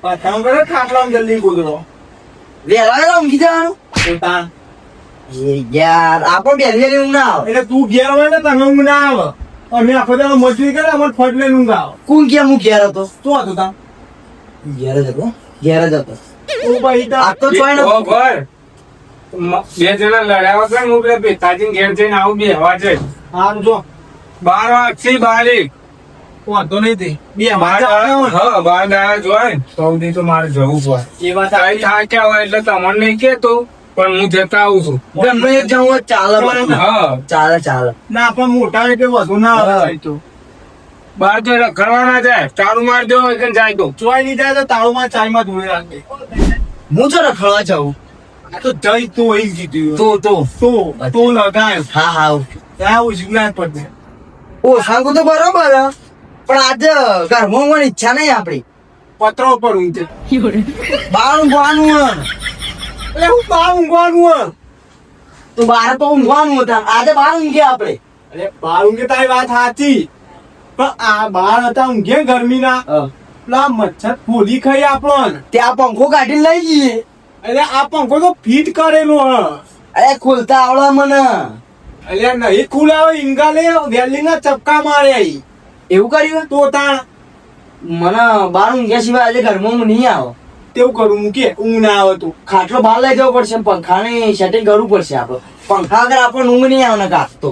પતંગ કરે ખાટલામાં જલ્દી કૂદરો વેલા ઊંઘી જવાનું પોતા એ યાર આપો બેલી ઊંઘ ના આવે એટલે તું ઘેર હોય ને તને ઊંઘ ના આવે અમે આખો દાડો મજૂરી કરે અમારે ફટ લઈને ઊંઘ આવે કોણ કેમ હું ઘેર હતો શું હતું તા ઘેર જ હતો ઘેર જ હતો તું ભાઈ આ તો ચોય ને ઓ ભાઈ બે જણા લડ્યા વગર હું પેલા પિતાજી ઘેર જઈને આવું બે હવા છે આમ જો 12 વાગથી 12 વાંધો નહીં તે બે હા 12 દાડા જોય સૌથી તો મારે જવું પડે એ વાત કઈ થાક્યા હોય એટલે તમને નહીં કેતો પણ હું જતા આવું છું ગમે એક જવું હોય ચાલે બધું. હા ચાલે ચાલે ના પણ મોટા એટલે વધુ ના આવે તો બાર તો રખડવાના જાય ચાલુ મારી દો એટલે જાય તો ચોય નહીં જાય તો તાળુમાં ચાયમાં ધોઈ રાખે હું તો રખડવા જાઉં આ તો જઈ તો એ જીત્યું તો તો લગાય હા હા ત્યાં ઉજવના પડે ઓ સાંગુ તો બરોબર હે. પણ આજે ઘરમાં ઊંઘવાની ઈચ્છા નહીં આપડી પત્રો પર ઊંઘે બહાર ઊંઘવાનું હે. એટલે હું બહાર ઊંઘવાનું તો બહાર તો ઊંઘવાનું હતા આજે બહાર ઊંઘ્યા આપડે અરે બહાર ઊંઘે તારી વાત સાચી પણ આ બહાર હતા ઊંઘે ગરમીના પેલા મચ્છર ફોડી ખાઈ આપણને ત્યાં પંખો કાઢીને લઈ જઈએ એટલે આ પંખો તો ફિટ કરેલો હ અરે ખોલતા આવડે મને એટલે નહીં ખુલાવે ઇંગાલે વેલ્ડિંગના ચપકા મારે આઈ એવું કર્યું તો તાણ મને બહાર ઊંઘ્યા સિવાય આજે ઘરમાં ઊંઘ નહીં આવે તેવું કરું મૂકે ઊંઘ ના આવે તો ખાટલો બહાર લઈ જવો પડશે પંખાને સેટિંગ કરવું પડશે આપડે પંખા આગળ આપણને ઊંઘ નહીં આવે ને કાચ તો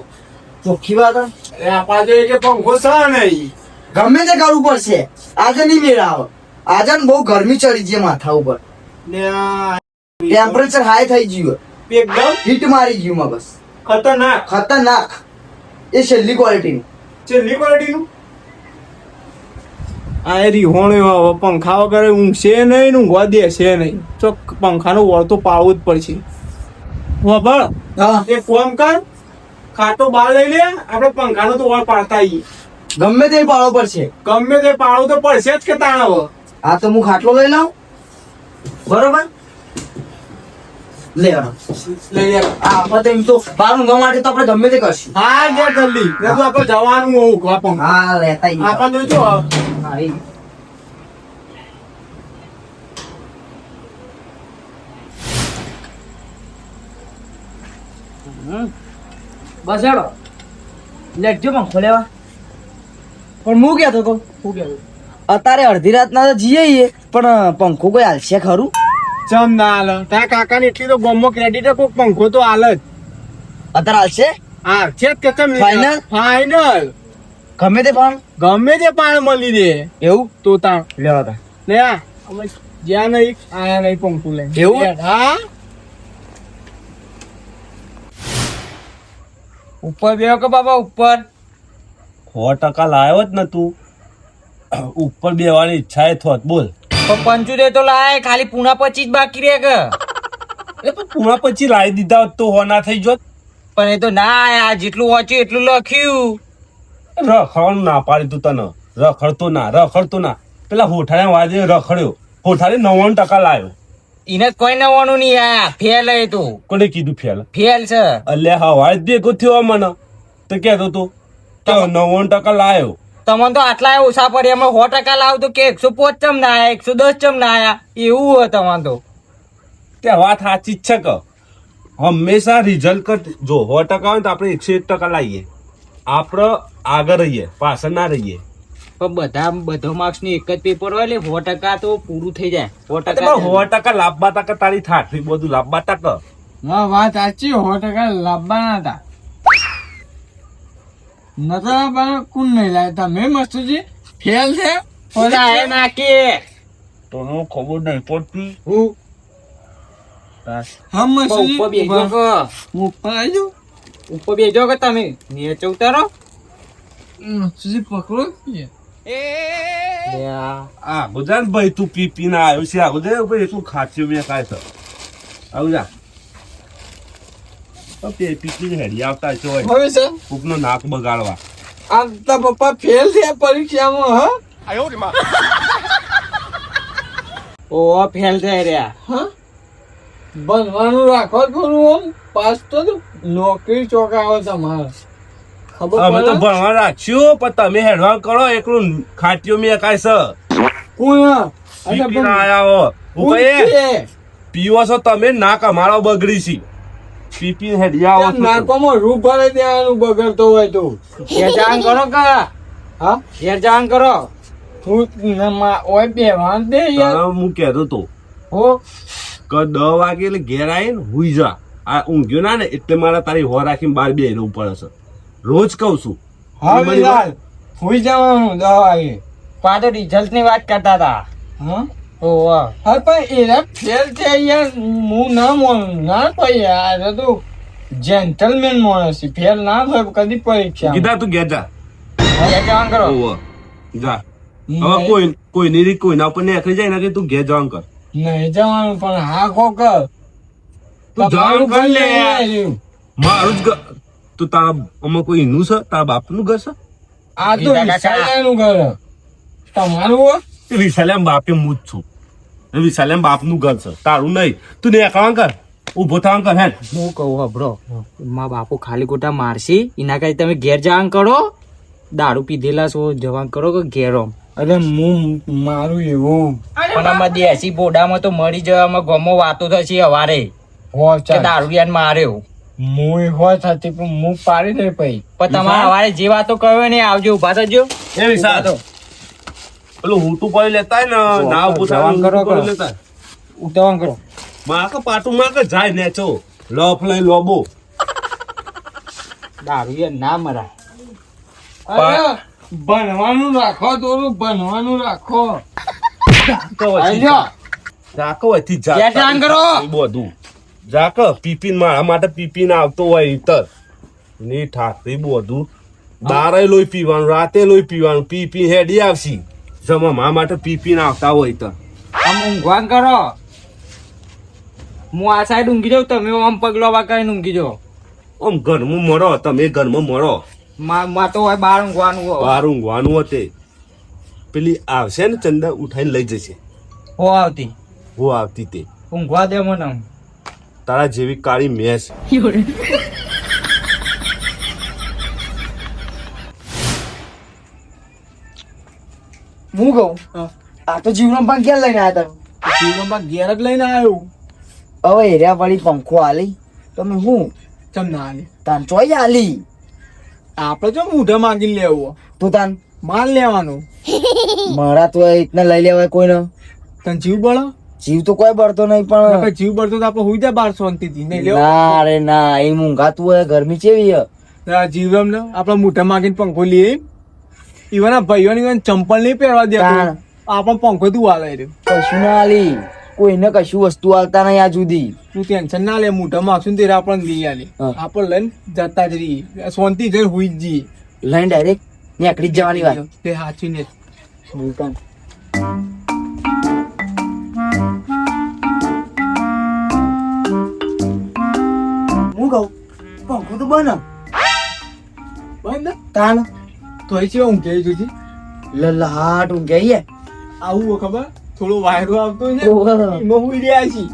ચોખ્ખી વાત હે. એટલે આ પાછો કે પંખો સહ નહીં ગમે તે કરવું પડશે આજે નહીં મેળ આવે આજે ને બહુ ગરમી ચડી છે માથા ઉપર ને આ ટેમ્પરેચર હાઈ થઈ ગયું એકદમ હીટ મારી ગયું માં બસ ખતરનાક ખતરનાક એ છેલ્લી ક્વોલિટી છેલ્લી ક્વોલિટીનું આ એ રીહોણો હવે પંખા વગર ઊંઘશે નહીં ને ઊંઘવા દેશે નહીં તો પંખાનો વળ તો પાડવું જ પડશે વાપર હા એક કામ કર ખાટો બહાર લઈ લે આપણે પંખાનો તો વળ પાડતા આવીએ ગમે તે પાડવો પડશે ગમે તે પાડવું તો પડશે જ કે તાણ હવે આ તો હું ખાટલો લઈ લઉં બરોબર લે લઈ લે આપણે એમ તો બહાર ઊંઘવા માટે તો આપણે ગમે તે કરશું હા લે જલ્દી ને તો આપણે જવાનું હોવું કા પંખા હા લેતા આવીએ. આપણને જો હા એ. બસ હેડો લેટજો પંખો લેવા પણ હું કહેતો તો શું કહેવું અત્યારે અડધી રાતના તો જઈએ પણ પંખો કોઈ હાલશે ખરું ચમ ના હાલ તારા કાકાને એટલી તો ગોમો ક્રેડિટ કોક પંખો તો હાલ જ અત્યારે હાલશે હા છે જ કે ચમ Final? ફાઈનલ ગમે તે પણ ગમે તે પાણ મળી દે એવું તો તાણ લેવા તા લે આ અમે જ્યાં નહીં આયા નહીં પંખું લઈને એવું? હા ઉપર બેહો કે બાબા ઉપર 100% લાવ્યો જ ને તું ઉપર બેવાની ઈચ્છા એ થોત બોલ પંચું દે તો લાય ખાલી પૂના 25 બાકી રહે કે એ પણ પૂરા પછી લાવી દીધા હોત તો હોના થઈ જોત પણ એ તો ના આ જેટલું વાંચ્યું એટલું લખ્યું રખડવાનું ના પાડી તું તને રખડતો ના પેલા હોઠાને વાજે રખડ્યો હોઠાને 99% લાવ્યો એને કોઈ નવાનું નહીં આ ફેલ એ તો કોને કીધું ફેલ ફેલ છે અલ્યા હવાજ ભેગો થયો મને તો કહેતો તો 99% લાવ્યો તમને તો આટલા ઓછા પડે એમાં 100% લાવ તો કે 105 ચમ ના આયા 110 ચમ ના આયા એવું હોય તમને તો તે વાત સાચી જ છે કે હંમેશા રિઝલ્ટ કર જો 100% હોય તો આપણે 101% લાવીએ આપણે આગળ રહીએ પાછળ ના રહીએ પણ બધો માર્ક્સ ની એક જ પેપર હોય એટલે 100% તો પૂરું થઈ જાય 100% 100% લાભવા તક તારી થાઠી બધું લાભવા તક હા વાત સાચી 100% લાવવાના હતા નતા પણ કોણ નહીં લાવે તમે મસ્તુજી ફેલ છે ઓલા નાખી તો ખબર નહીં પડતી હું હા મસ્તુજી ઉપર બેજો કે ઉપર આવજો ઉપર બેજો કે તમે નીચે ઉતારો મસ્તુજી પકડો લે આ આ ગુજરાત ભાઈ તું પી ના આવ્યો છે આ ગુજરાત ભાઈ તું ખાચ્યું મેં કાંઈ છે આવું જા પીપી હેડી આવતા છે હોય હવે સર કોકનો નાક બગાડવા આ તા પપ્પા ફેલ થયા પરીક્ષામાં હા ઓ ફેલ થઈ રહ્યા હા બનવાનું રાખો થોડું આમ પાસ તો નોકરી ચોકાવો તમારે ખબર અમે તો પડે ભણવા રાખ્યું પણ તમે હેડવાન કરો એકલું ખાટ્યું મેં કાંઈ છે કોણ અચ્છા, પીપીને આયા હો હું કહીએ પીવો છો તમે ના કમાડો બગડી છી પીપી હેડી આવો છો. નાકોમાં રૂ ભરે દેવાનું બગડતો હોય તો ઘેર જવાનું કરો કે હા ઘેર જવાનું કરો ઓય બેવાન દે યાર તને હું કહેતો તો હો કે 10 વાગે એટલે ઘેર આવીને હુઈ જા આ ઊંઘ્યો ના ને એટલે મારા તારી હો રાખીને બહાર બે રહેવું પડે છે રોજ કહું છું હા વિલાલ હુઈ જવાનું દવાએ પાછો રિઝલ્ટ ની વાત કરતા હતા. હા ઓહો હા પણ એના ફેલ છે યાર હું ના માનું ના કોઈ યાર તો જેન્ટલમેન માણસ છે ફેલ ના થાય કદી પરીક્ષા કીધા તું ઘેર જા ઘેર જવાનું કરો. ઓહો, જા હવે કોઈની રીત કોઈના ઉપર નીકળી જાય ને કે તું ઘેર જવાનું કર નહીં જવાનું પણ હા ખોક તું જવાનું કર લે યાર. મારું જ તું તારા આમાં કોઈ નું છે તારા બાપનું ઘર છે આ તો વિશાલાનું ઘર તમારું હો? વિશાલેમ બાપે હું જ છું વિશાલેમ બાપનું ઘર છે તારું નહીં તું નીકળવાનું કર ઉભો થવાનું કર હે હું કહું હબરો મારા બાપુ ખાલી ખોટા મારશી એના કારણે તમે ઘેર જવાનું કરો દારૂ પીધેલા છો જવાનું કરો કે ઘેરો અરે હું મારું એવું પણ આમાં દેશી બોડામાં તો મરી જવામાં ગમો વાતો થશે હવારે હો કે દારૂડિયાને માર્યો હું હો સાથે પણ હું પાડી દે પછી પણ તમારે હવારે જે વાતો કહ્યો ને આવજો ઉભા થજો એ વિશાલ પેલું હુંટું પડી લેતા હોય ને ના ઉભું જવાનું કરો, થવાનું કરો. લેતા ઉતાવળ કરો માં કે પાટું માં કે જાય નેચો લોફ લઈ લોબો દારૂડિયા ના મરાય. અરે ભણવાનું રાખો થોડું ભણવાનું રાખો જાકો અહીંથી જા ઘેર જવાનું કરો. એ બધું જાક પીપીન મારા માટે પીપીન આવતો હોય ઇતર ની ઠાકરી બધું દારે લોહી પીવાનું રાતે લોહી પીવાનું પીપી હેડી આવશી જમા મારા માટે પીપીન આવતા હોય ઇતર આમ ઊંઘવાન કરો હું આ સાઈડ ઊંઘી જાઉં તમે આમ પગલો વાંકાઈને ઊંઘી જાઓ. આમ ઘરમાં મરો તમે ઘરમાં મરો માં તો હોય બહાર ઊંઘવાનું હોય. બહાર ઊંઘવાનું હતે પેલી આવશે ને ચંદા ઉઠાઈને લઈ જશે હો આવતી હું આવતી તે ઊંઘવા દે મને તારા જેવી કાળી મેસ હું કહું આ તો જીવનો પણ ક્યાં લઈને આવ્યા તમે જીવનમાં ઘેર જ લઈને આવ્યો હવે હેર્યા વાળી પંખો આલી તમે હું ચમ ના આલે તાન ચોઈ આલી આપણે જો મૂઢા માંગીને લેવો તો તાન માલ લેવાનો મારા તો રીતના લઈ લેવાય કોઈને તને જીવ બળો જીવ તો કોઈ બળતો નહીં પણ જીવ બળતો તો આપણે હુઈ જાય બાર શાંતિથી નહીં લેવો ના રે ના એ મૂંઘાતું હોય ગરમી ચેવી હે આ જીવરમ ને આપણા મૂઢા માંગીને પંખો લઈએ ઈવન આ ભાઈઓની ચંપલ નહીં પહેરવા દે તાણ. આપણને પંખો તું હાલે રહ્યો કશું ના આલી કોઈને કશું વસ્તુ આલતા નહીં આ સુધી તું ટેન્શન ના લે મૂઢા માગશું ને તે આપણને લઈ આલે હા. આપણે લઈને જતા જ રહીએ શાંતિ જઈને હુઈ જ જઈએ લઈને ડાયરેક્ટ નીકળી જ જવાની વાત તે સાચીને મુલતાન. હું કહું પંખો તો બન બંધ તાન તો એ છે ઊંઘે જોજી લલાટ ઊંઘે આઈએ. આવું હોય ખબર થોડો વાયરો આવતો છે ઓહો. એમાં હુઈ રહ્યા છીએ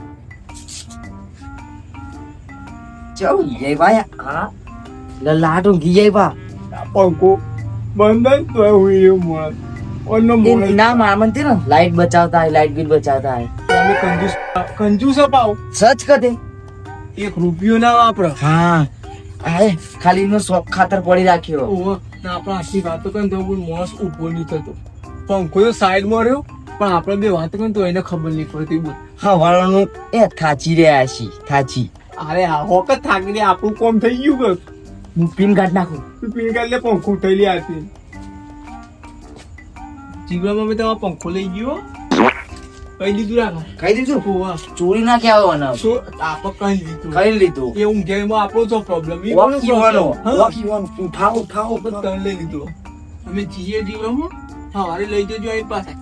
ચાલ જય ભાઈ હા લલાટ ઊંઘી જાય બા આ પંખો બંધ જ તો હુઈ રહ્યો માણસ ઓનો એ માણસ ના મારમન તે ને લાઈટ બચાવતા હે લાઈટ બિલ બચાવતા હે અમે કંજૂસ અપાવ સચ કદે 1 રૂપિયો ના વાપરો હા આય ખાલી નો શોખ ખાતર પડી રાખ્યો ઓહો ના આપણે આટલી વાતો કરીને તો કોઈ માણસ ઊભો નહીં થતો પંખો તો સાઈડમાં રહ્યો પણ આપણે બે વાતો કરીને તો એને ખબર નહીં પડતી બોલ હવાળાનું એ થાચી રહ્યા છી થાચી અરે આ હોક જ થાકી દે આપણું કોમ થઈ ગયું બસ હું પિન કાઢ નાખું તું પીને કાઢ લે પંખો ઉઠાઈ લે આથી જીવડામાં મેં તમારો પંખો લઈ ગયો કઈ લીધું રાખો ખાઈ દીધું ઓવા ચોરી ના ક્યાં આવવાના શું આપણે કઈ લીધું ખાઈ લીધું એ ઊંઘેમાં આપણો તો પ્રોબ્લેમ વોકીવાનો ઉઠાવ ઉઠાવ તને લઈ લીધું અમે જીએ જીવડામાં સવારે લઈ જજો અહીં પાસે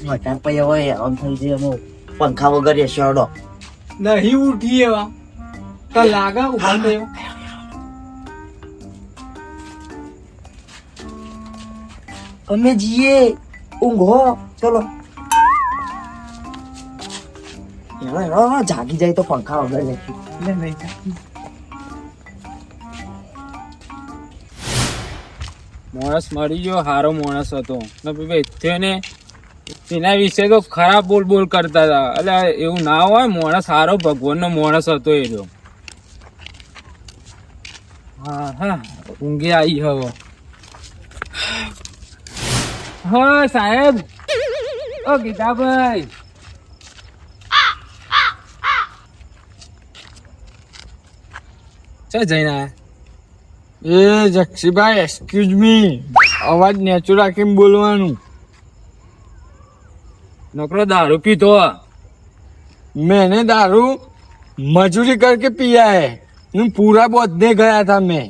મટા પૈયા હોય આમ થઈ જાય અમો પંખા વગર એ શરડો નહીં ઉઠી એવા તો લાગા ઉભા થયો અમે જીએ ઊંઘો ચલો જાગી જાય તો પંખા વગર જશે નહીં માણસ મરી ગયો હારો માણસ હતો ને ભાઈ થયો ને એના વિશે તો ખરાબ બોલ બોલ કરતા હતા. એટલે એવું ના હોય, માણસ સારો ભગવાનનો માણસ હતો એ રહ્યો. હા હા, ઊંઘી આવી હવે. હા સાહેબ, ઓ ગીતાભાઈ, ચો જઈને આયા? એ જક્ષીભાઈ એક્સક્યુઝ મી, અવાજ નેચો રાખીને બોલવાનું. નોકરો દારૂ પીતો. मैंने दारू मजूरी करके पिया है, पूरा बोधने गया था मैं.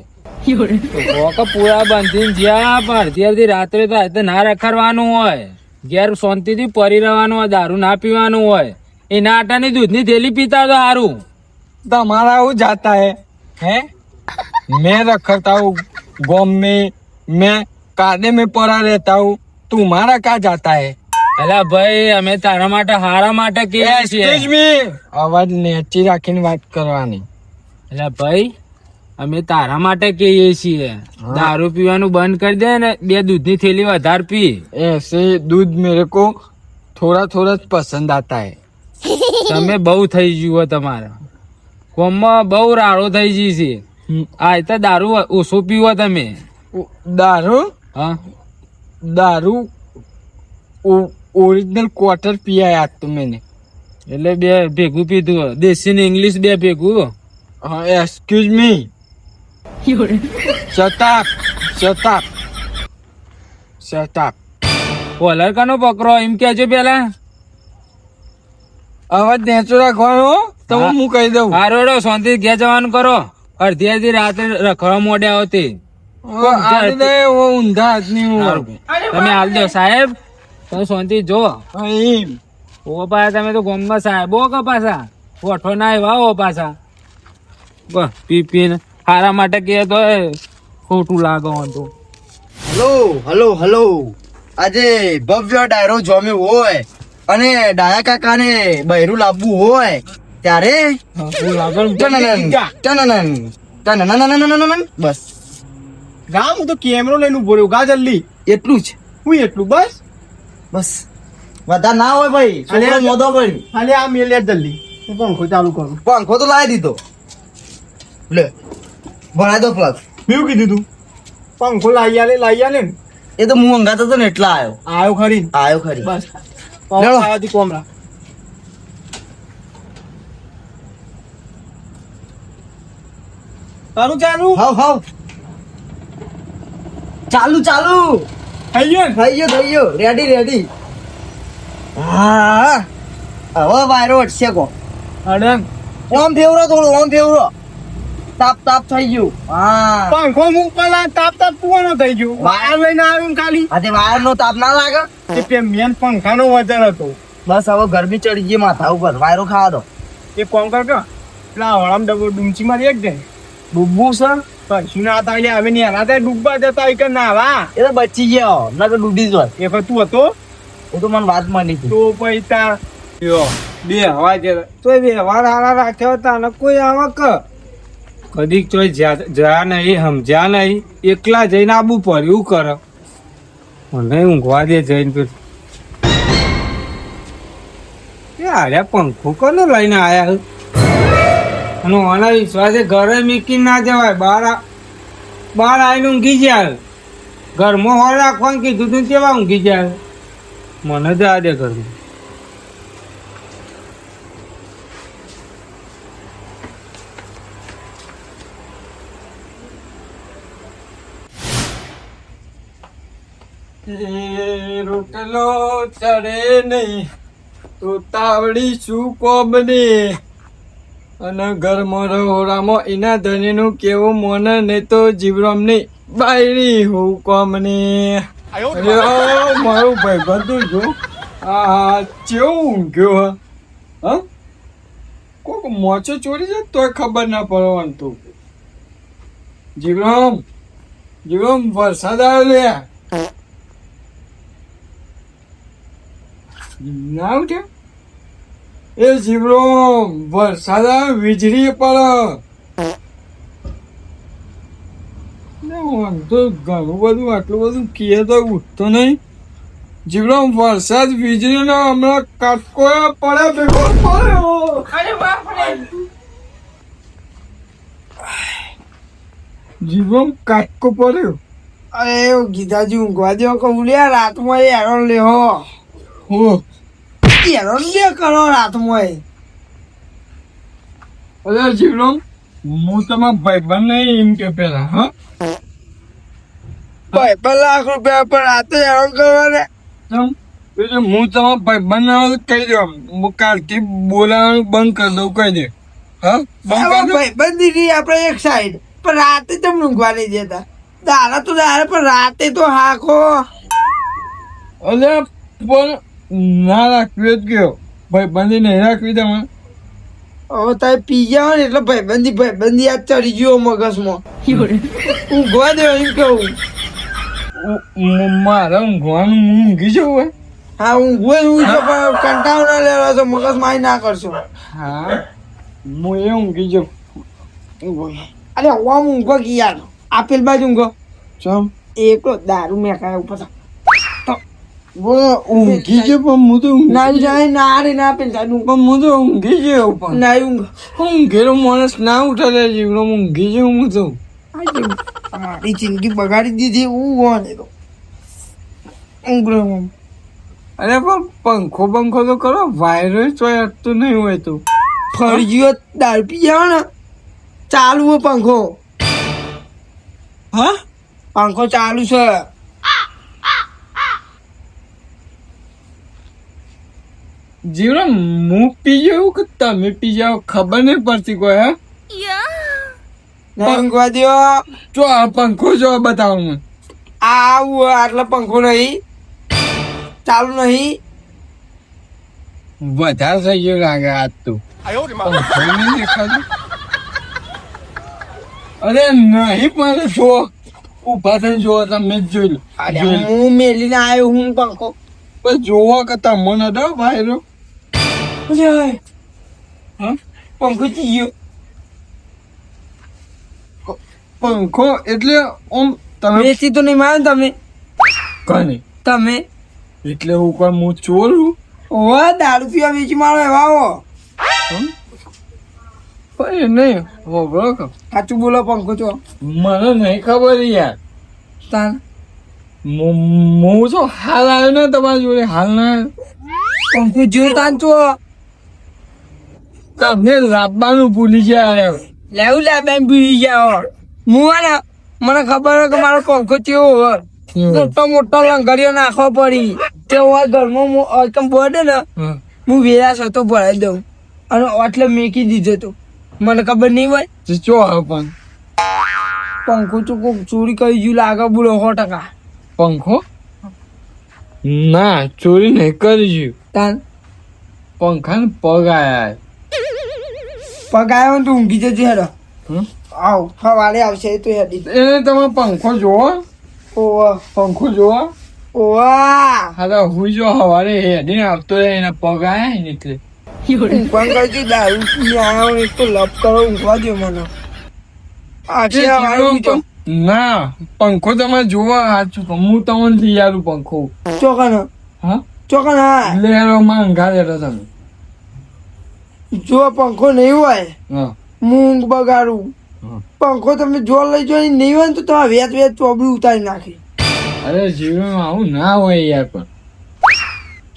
પૂરા બંધીને જ્યાં પણ અત્યારથી રાત્રે તો આજે ના રખડવાનું હોય, ઘેર શાંતિથી પરી રહેવાનું હોય, દારૂ ના પીવાનું હોય. એના આટાની દૂધની થેલી પીતા તો સારું. तुम्हारा वो जाता है हैं? मैं रखता हूँ गाँव में, मैं कादे में पड़ा रहता हूँ, तुम्हारा क्या जाता है? એલા ભાઈ, અમે તારા માટે હારા માટે કહીએ છીએ. Excuse me, અવાજ નેચી રાખીને વાત કરવાની. એલા ભાઈ, અમે તારા માટે કહીએ છીએ. દારૂ પીવાનું બંધ કરી દે ને 2 દૂધની થેલી વધારે પી. ऐसे दूध मेरे को थोड़ा थोड़ा पसंद आता है. તમે બહુ થઈ ગયું તમારે કોમમાં, બહુ રાડો થઈ ગઈ છે. આ તો દારૂ ઓછો પીવો તમે. दारू હા, दारू ओरिजिनल क्वार्टर पिया है आज तो मैंने. એટલે 2 ભેગું પીધું, દેશી ને ઇંગ્લિશ 2 ભેગું. हाँ excuse me, shut up, shut up, shut up. Collar કાનો પકડો એમ કેજો પેલા. અવાજ નેચો રાખવાનો હો, તો હા. હું કહી દઉં. હારોડો શાંતિ ઘેર જવાનું કરો. અડધી રાત્રે રખડવા મોડ્યા હોતી. આજે તો એવો ઊંધા હાથની હું. તમે હાલ દો સાહેબ, તમે શાંતિ જો. અહીં ઓ પાછા તમે તો ગોમમાં સાહેબ ઓ કા પાછા ઓઠો ના આવ્યા હો પાછા. પી પીને હારા માટે કહે તો ખોટું લાગો હતું. હલો હલો હલો, આજે ભવ્ય ડાયરો જોમ્યો હોય અને ડાયા કાકાને બૈરું લાવવું હોય ત્યારે ટનનન, બસ ગામ હું તો કેમેરો લઈને ઉભો રહ્યો. ગા જલ્દી. એટલું જ, હું એટલું બસ. બસ વધારે ના હોય ભાઈ. છોકરો મોદો પડી. ખાલી આ મેલ યાર જલ્દી. હું પંખો ચાલુ કરું. પંખો તો લાવી દીધો. લે ભણાઈ દો પ્લગ. મેં કીધું તું પંખો લાવી આલે ને. એ તો હું અંગાતો હતો ને એટલા આવ્યો. આવ્યો ખરી. આવ્યો ખરી. બસ લેવો. આવાથી કોમરા તારું ચાલુ હાવ હાવ ચાલુ ચાલુ થઈ ગયો ને? થઈ ગયો રેડી રેડી. હા હવે વાયરો અટશે કો. અડંગ ઓમ ફેવરો થોડું, ઓમ ફેવરો. તાપ તાપ થઈ ગયું. હા પંખો મૂક પેલા તાપ તાપ કુવાનો થઈ ગયો. વાયર લઈને આવ્યો ને ખાલી. આજે વાયર નો તાપ ના લાગે. એ પે મેન પંખાનો વજન હતો. બસ હવે ગરમી ચડી ગઈ માથા ઉપર. વાયરો ખાવા દો. એ કોમ કર કે પેલા હળામ ડબો ડુમચી મારી એક દે ડૂબવું છે કશું ના હતા એટલે હવે નહીં એના ત્યાં ડૂબવા જતા હોય કે નાવા. એ તો બચી ગયો ના તો ડૂબી જ હોય. એ પણ તું હતો એ તો મને વાત મળી હતી. તો પૈસા બે હવા જરા તો બે હવા હારા રાખ્યા હતા ને કોઈ આવક કદીક ચોય જ્યાં નહીં સમજ્યા નહીં એકલા જઈને આબુ પડ્યું કરે. મને ઊંઘવા દે જઈને પેલું એ આર્યા પંખો કોને લઈને આયા અને ઓના વિશ્વાસે ઘરે મૂકીને ના જવાય. બહાર આવીને ઊંઘી જાય. ઘરમાં હોલ રાખવાનું કીધું તું કેવા ઊંઘી જાય. મને જ આ દે ઘરમાં. રોટલો ચડે નહીં તો તાવડી શું કોબને અને ઘરમાં રહોરામાં એના ધણીનું કેવું મોન ને તો જીવરામની બાયરી હું કોમને. મારું ભાઈ બધું જો આ કેવું ઊંઘ્યો હા કોક મોચો ચોરી જાય તોય ખબર ના પડવાનું. તું જીવરામ વરસાદ આવ્યો લે ના ઉઠ્યા. એ જીવરો વરસાદ આવે વીજળી પડે તો ઘણું બધું આટલું બધું કીએ તો ઉઠતો નહીં. જીવડો વરસાદ વીજળીનો હમણાં કટકો પડે ભેગો પડ્યો. જીવડો કટકો પડ્યો. અરે ગીતાજી ઊંઘવા દો કહું લે રાતમાં હેરો લેહો હો હેરો લે કરો રાતમાં અરે જીવડો હું તમારા ભાઈબંધ નહીં એમ કે પેલા હા ભાઈ 2 લાખ રૂપિયા પર રાતે હેરો કરવા ને એટલે હું તમારા ભાઈબંધ કહી દઉં હું કાલથી બોલાવાનું બંધ કરી દઉં કહી દે હા બંધ કરી દઉં. ભાઈ બંધી આપણે એક સાઈડ પણ રાતે તમને ઊંઘવા નહીં દેતા દારા તો દારા પણ રાતે તો હાખો અરે પણ ના રાખવી જ ગયો ભાઈબંધી નહીં રાખવી તમે હવે તારે પી જાવ ને એટલે ભાઈબંધી યાદ ચડી ગયો મગજમાં ઊંઘવા દો એમ કહું મારે ઊંઘવાનું હું ઊંઘી જવું હોય હા ઊંઘવું પણ કંટાળો ના લેવા છો મગજ મારી ના કરશો હા હું એ ઊંઘી જાઉં અરે હવામાં ઊંઘો કે યાર આપેલ બાજુ ઊંઘો ચમ એકલો દારૂ મેં કાંઈ ઉપર ઊંઘી ગયો પણ હું તો ના જાય ના રે ના પેલ સાઈડ ઊંઘો હું તો ઊંઘી ગયો પણ ના ઊંઘ ઊંઘેલો માણસ ના ઉઠે લે જીવડો ઊંઘી ગયો હું તો મારી જિંદગી બગાડી દીધી ઊંઘો ને તો ઊંઘ અરે પણ પંખો તો કરો વાયરસ તો અટતું નહીં હોય તો ફરજીઓ દારૂ પી જાવ ને ચાલુ હોય પંખો હા પંખો ચાલુ છે જીવડો હું પી જાઉં કે તમે પી જાઓ ખબર નહીં પડતી કોઈ હા ના ઊંઘવા દો જો આ પંખો જો બતાવો મને આવું આટલો પંખો નહીં ચાલુ નહીં વધારે થઈ ગયો લાગે આજ તો પંખો નહીં દેખાતું અરે નહીં પણ જો ઉભા થઈને જોવો તમે જ જોઈ લો અરે હું મેલીને આવ્યો હું પંખો બસ જોવો કે તમને ડર વાયરો હા પંખો ચીયો પંખો એટલે આમ તમે વેચી તો નહીં મારો તમે કને તમે એટલે હું કોઈ હું ચોર છું ઓ દારૂ પીવા વેચી મારો એવા આવો પણ એ નહીં હોબળો કે સાચું બોલો પંખો છો મને નહીં ખબર યાર તાન હું તો હાલ આવ્યો ને તમારી જોડે હાલ ના પંખો જો તાન છો તમને લાવવાનું ભૂલી ગયા લેવું લે બેન ભૂલી જાઓ હું ને મને ખબર હોય કે મારો પંખો કેવો હોય મોટો લંગડીઓ નાખવો પડી તે હોય ઘરમાં હું બોર્ડે ને હું વેરાશ હતો ભરાઈ દઉં અને એટલે મેકી દીધો તો મને ખબર નહીં હોય ચો આવે પણ પંખો તો કોક ચોરી કરી ગયું લાગે બોલો 100%. પંખો ના ચોરી નહીં કરી તાન પંખા ને પગ આયા પગ આવ્યો ને તો ઊંઘી જજે હેડો હમ? આવ સવારે આવશે તો હેડી એને તમે પંખો જોવો ઓવા પંખો જોવો ઓવા હા હું જો સવારે હેડીને આવતો રહે એના પગ આયા ને એટલે ઊંઘવા કરજો દારૂ પી આવ્યો ને તો લપ કરો ઊંઘવા દો મને આખી સવારે ઊંઘજો. ના પંખો તમે જોવા સાચું કહું. હું તમને લઈ આલું પંખો ચોકન હા ચોકન હા લેરો માં અંગાડેલો તમે જો પંખો નહીં હોય હા હું ઊંઘ બગાડું હા. પંખો તમે જો લઈ જો નહીં હોય ને તો તમારે વેત ચોબડી ઉતારી નાખી અરે જીવનમાં આવું ના હોય યાર પણ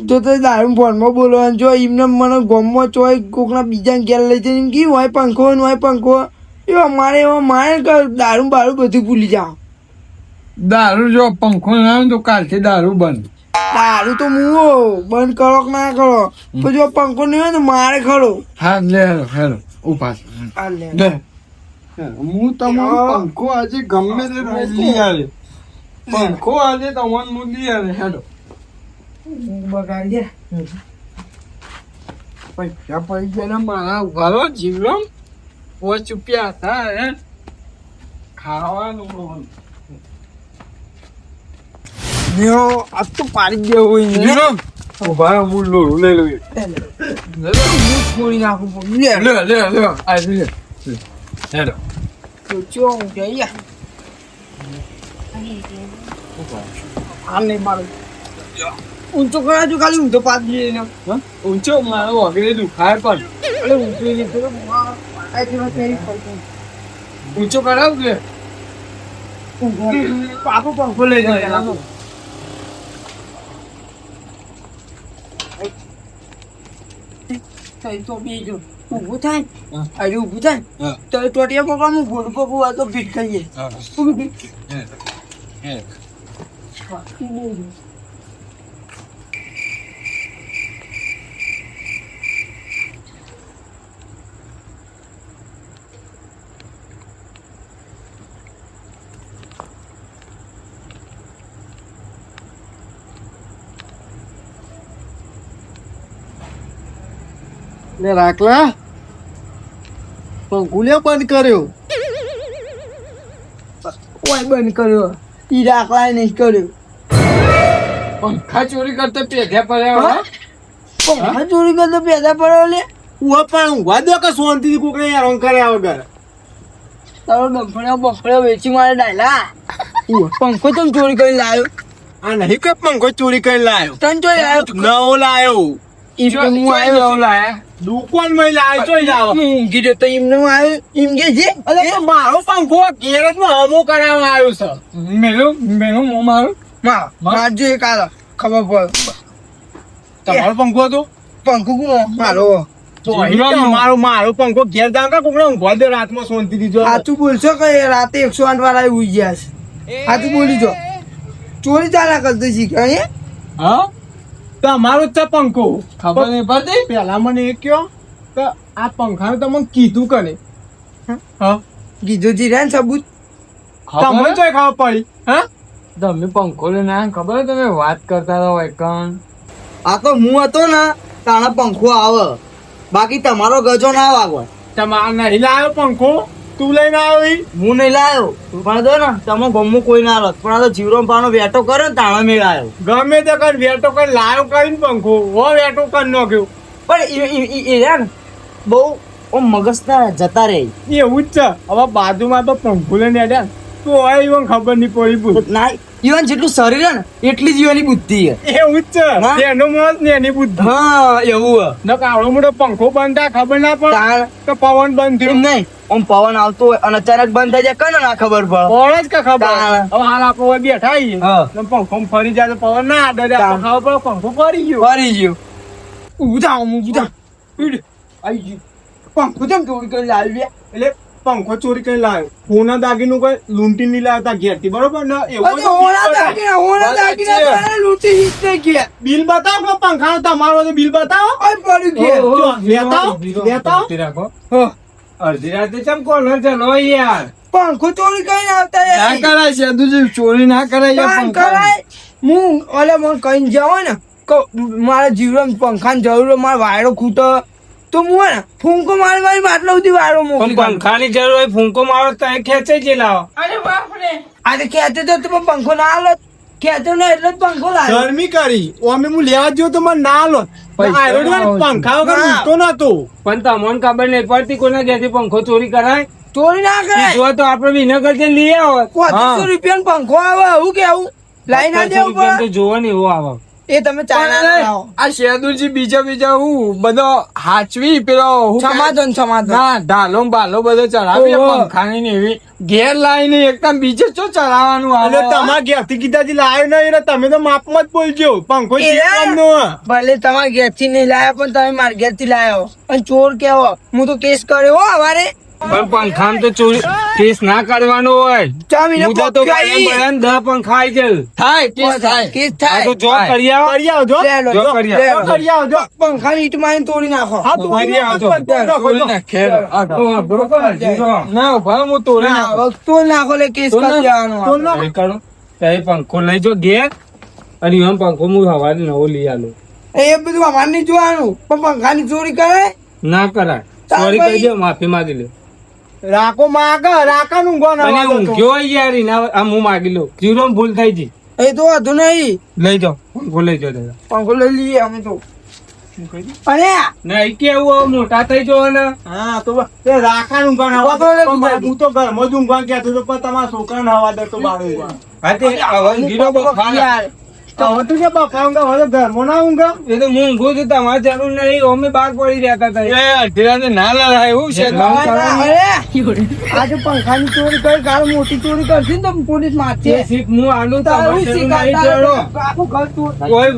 જો તો દારૂ ફોનમાં બોલવાનું જો એમને મને ગમમાં ચોય કોકના બીજા ઘેર લઈ જઈને એમ કેવું હોય પંખો ને હોય પંખો એવા મારે કે દારૂ બારૂ બધું ભૂલી જાઓ દારૂ જો પંખો ના હોય તો કાલથી દારૂ બંધ દારૂ તો મુઓ બંધ કરો કે ના કરો તો જો પંખો નહીં હોય તો મારે ખરો હા લે હેલો ઉભા આ લે. લે હું તમારો પંખો આજે ગમે તે રોજ લઈ આવે પંખો આજે તમારે હું લઈ આવે હેલો ઊંઘ બગાડી દે. પૈસા મારા ઉભારો જીવલો ₹5 હતા હે ખાવાનું લ્યો, આ તો પાડી જ દેવો હોય ને. જીવલો ઉભા હું લોરું લઈ લઉં હું છોડી નાખું પણ. લે, લે આ લે હેલો તો ચો ઊંઘ જાય. આ નહીં મારું ઊંચો કરાજો ખાલી ઊંધો પાત જઈએ ને ઊંચો મારો વગેરે દુખાય પણ એટલે ઊંચો ઊંચો કરાવ કે પાપો પંખો લઈ જાય તો બીજું ઊભું થાય અરે ઊભું થાય તો ટોટિયા પકડવાનું ભૂલ પકવું હોય તો ભીટ ખાઈએ લે રાખલા પંખો લે બંધ કર્યો. કોઈ બંધ કર્યો ઈ રાખલાય નહીં કર્યો પંખા ચોરી કરતો પેઢ્યા પડ્યા પંખા ચોરી કરતો પેઢા પડ્યો લે ઉવા પણ ઊંઘવા દો કે શાંતિથી કોકને હેરાન કર્યા વગર. તારો ડંફણ્યા બફળ્યા વેચી મારે ડાયલા પંખો તમે ચોરી કરી લાવ્યો આ નહીં કે પંખો ચોરી કરી લાયો, તને ચોરી લાવ્યો નવો લાયો. ઈ તો હું આવ્યો લાયા દુકાનમાં લાયો ચોઈ લાવો. ઊંઘી જતો એમને હું આવ્યો એમ કે છે અરે તો મારો પંખો ગેરેજમાં હમો કરાવવા આવ્યો છે. મેલો મારો મારજો એક આલો ખબર પડે તમારો પંખો હતો પંખો મારો મારો પંખો ઘેર જાવ કે કોકને ઊંઘવા દે રાતમાં શાંતિથી જો. સાચું બોલશો કે રાતે 108 વાળા ઉઈ ગયા છે સાચું બોલી જો ચોરી ચાલા કરતો શીખે હા તમારો જ છે પંખો. ખબર નહીં પડતી પેલા મને એ કયો કે આ પંખાનું તમને કીધું કરે. હા કીધું જી રે સબૂત તમને ચોય ખબર પડી. હા તમે પંખો લઈને આયા ને ખબર તમે વાત કરતા હતા હોય કણ આ તો હું હતો ને તાણા પંખો આવે, બાકી તમારો ગજો ના વાગો. તમારે નહીં લાવ્યો પંખો તું લઈને આવી? હું નહીં લાયો પણ દો ને તમે ગમું કોઈ ના રત પણ આ તો જીવરો પાનો વેટો કર્યો ને તાણા મેળ આવ્યો. ગમે તે કર વેટો કર લાયો કરીને પંખો હો વેટો કર નાખ્યો. પણ એ યાર બહુ ઓમ મગજ ના જતા રહે એવું જ છે. હવે બાજુમાં તો પંખો લઈને આવ્યા તો હવે even ખબર નહીં પડી બુદ્ધિ. ના ઈવન જેટલું શરીર હે ને એટલી જ ઈવાની બુદ્ધિ હે. એવું જ હા? છે એનું મોત ને એની બુદ્ધિ. હા એવું હે. ન કાવડો મોટો પંખો બંધ થાય ખબર ના પડે તાણ તો પવન બંધ થયો. એમ નહીં ઓમ પવન આવતો હોય અને અચાનક બંધ થઈ જાય કને ના ખબર પડે. ઓળ જ કે ખબર. તાણ. હવે હાલ આપણે હવે બેઠા આવીએ હા. ને પંખો ફરી જાય તો પવન ના આડે તાણ. ખબર પડે પંખો ફરી ગયો. ફરી ગયું ઊભું થાવ ઊભું થાવ આવી ગયું પંખો કેમ ચોરી કરી લાવી એટલે પંખો ચોરી કરી લાવ્યો. સોના દાગીનું કોઈ લૂંટી નહીં લાવતા ઘેરથી બરોબર ને બિલ બતાવો કે પંખાનું તમારું હતું, બિલ બતાવો. લેતા આવો. અડધી રાતે ચમ કોલર ચલો યાર પંખો ચોરી કરીને આવતા ના યાર. કરાય છે તું ચોરી ના કરાય તાન કરાય. હું ઓલે મને કહીને જાવ ને કે મારા જીવન પંખાની જરૂર હોય, મારો વાયરો ખૂટો તો હું હે ને ફૂંકો મારી માટલા સુધી વાયરો પણ મોકલી પંખાની જરૂર હોય ફૂંકો મારો તો ખેંચે જ લાવો. આજે ખેંચે તો પણ પંખો ના આલો ખેંચો ને એટલે જ પંખો લાવ્યો ગરમી કરી ઓમે હું લેવા જ્યો તો મને ના આલો. પંખા વગર ઊંઘતો નતો. પણ તમને ખબર નહીં પડતી કોના ઘેરથી પંખો ચોરી કરાય. ચોરી ના કરાય. જો તો આપણે વિનગર જઈને લઈ આવો. 2500 રૂપિયાનો પંખો આવે હું કેવું લાઈ ના દેવું રૂપિયા તો પડે જોવો ને એવો આવે. એ તમે ચાઇના લાવો આ શેદુરજી બીજા હું બધો હાચવી પેલો હું સમાધાન ના ઢાલો બાલો બધો ચડાવી ઓહો. પંખાની ને એવી ઘેર લાવીને એકદમ બીજે ચો ચડાવવાનું એટલે આવે તમારા ઘેરથી કીધાથી લાવ્યો નહીં એટલે તમે તો માપમાં જ બોલજો. પંખો એ રે. ચીકવાનો હે. ભલે તમારા ઘેર થી નહીં લાયા પણ તમે મારા ઘેર થી લાયો અને ચોર કેવો હું તો કેસ કર્યો હો હવારે પણ પંખામાં તો ચોરી કેસ ના કરવાનો હોય. ચાવીને મુદ્દા તો પકડાઈ. બળ્યા બળ્યા 10 પંખા આઈ જાય. થાય કેસ થાય કેસ આ થાય તો જો કરી આવો. કરી આવજો. લે લો, જો જો, કરી લે આવો. લો. કરી આવજો. પંખાની ઈંટ મારીને તોડી નાખો હા તો કરી આવજો. આવજો. તો બરોબર, જીરો. ના ઉભા હું તોડે ના, હવે તોડી નાખો લે કેસ કરી દેવાનો તો ના. એ કરો. તો એ પંખો લઈ જો ઘેર અને એમ પંખો હું સવારે નવો લઈ આલું. એ બધું અમારે નહીં જોવાનું પણ પંખાની ચોરી કરે ના કરાય. તાર સોરી ભાઈ. કહી દે, માફી માંગી લે. રાખો માગ રાકાનું ઊંઘવા ના અને વાગતો. ઊંઘ્યો હોય યાર એના આમ હું માગી લઉં. જીરો ભૂલ થઈ ગઈ. એ તો હતું નહીં લઈ જાઓ પંખો લઈ જાઓ દાદા. પંખો લઈ લઈએ અમે તો અને નહીં કેવું મોટા થઈ જો ને. હા તો એ રાકાનું ઊંઘવા ના વાપરો લે વાગતો. બીજા. હું તો ઘરમાં જ ઊંઘવા કહેતો હતો પણ તમારા છોકરાને હવા દેતો બાર ઊંઘવા. હા તે હવે જીરો બફાના. યાર હવે તું કે બફા ઊંઘા હવે ઘરમાં ના ઊંઘા એ તો હું ઊંઘું છું તમારે જરૂર નહીં અમે બહાર પડી રહેતા હતા ના લડાય એવું છે આજે પંખાની ચોરી કરી કાલ મોટી ચોરી કરશે ને તો પોલીસ મારશે હું આનું તારું તમારે જરૂર નહીં શીખાતા ચડો. આખું ઘર ચોર કોઈ